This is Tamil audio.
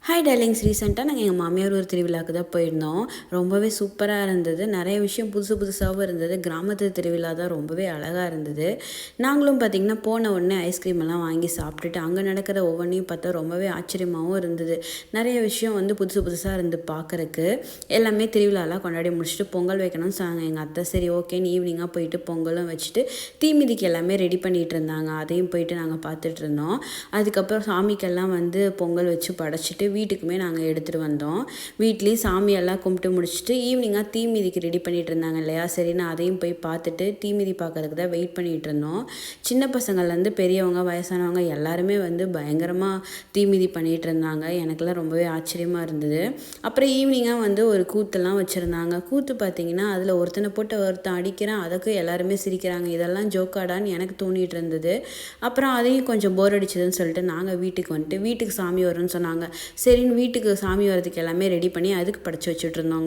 ஹாய் டார்லிங்ஸ், ரீசெண்டாக நாங்கள் எங்கள் மாமியார் ஒரு திருவிழாவுக்கு தான் போயிருந்தோம். ரொம்பவே சூப்பராக இருந்தது. நிறைய விஷயம் புதுசாகவும் இருந்தது. கிராமத்து திருவிழா தான் ரொம்பவே அழகாக இருந்தது. நாங்களும் பார்த்திங்கன்னா போன உடனே ஐஸ்கிரீம் எல்லாம் வாங்கி சாப்பிட்டுட்டு அங்கே நடக்கிற ஒவ்வொன்றையும் பார்த்தா ரொம்பவே ஆச்சரியமாகவும் இருந்தது. நிறைய விஷயம் புதுசாக இருந்து பார்க்குறக்கு. எல்லாமே திருவிழாலாம் கொண்டாடி முடிச்சுட்டு பொங்கல் வைக்கணும்னு சொன்னாங்க எங்கள் அத்தை. சரி ஓகேன்னு ஈவினிங்காக போயிட்டு பொங்கலும் வச்சுட்டு தீமிதிக்கு எல்லாமே ரெடி பண்ணிகிட்டு இருந்தாங்க. அதையும் போயிட்டு நாங்கள் பார்த்துட்டு இருந்தோம். அதுக்கப்புறம் சாமிக்கெல்லாம் பொங்கல் வச்சு படைச்சிட்டு வீட்டுக்குமே நாங்கள் எடுத்துகிட்டு வந்தோம். வீட்லேயும் சாமியெல்லாம் கும்பிட்டு முடிச்சுட்டு ஈவினிங்காக தீமிதிக்கு ரெடி பண்ணிகிட்டு இருந்தாங்க இல்லையா, சரி நான் அதையும் போய் பார்த்துட்டு தீமிதி பார்க்கறதுக்கு தான் வெயிட் பண்ணிகிட்டு இருந்தோம். சின்ன பசங்கள்லேருந்து பெரியவங்க வயசானவங்க எல்லாருமே பயங்கரமாக தீமிதி பண்ணிகிட்டு இருந்தாங்க. எனக்கெல்லாம் ரொம்பவே ஆச்சரியமாக இருந்தது. அப்புறம் ஈவினிங்காக ஒரு கூத்தெல்லாம் வச்சுருந்தாங்க. கூத்து பார்த்திங்கன்னா அதில் ஒருத்தனை போட்டு ஒருத்தன் அடிக்கிறான், அதுக்கு எல்லாருமே சிரிக்கிறாங்க. இதெல்லாம் ஜோக்காடான்னு எனக்கு தோணிகிட்டு இருந்தது. அப்புறம் அதையும் கொஞ்சம் போர் அடிச்சதுன்னு சொல்லிட்டு நாங்கள் வீட்டுக்கு சாமி வரும்னு சொன்னாங்க. சரின்னு வீட்டுக்கு சாமி வரதுக்கு எல்லாமே ரெடி பண்ணி அதுக்கு படைச்சி வச்சுட்டு இருந்தோங்க.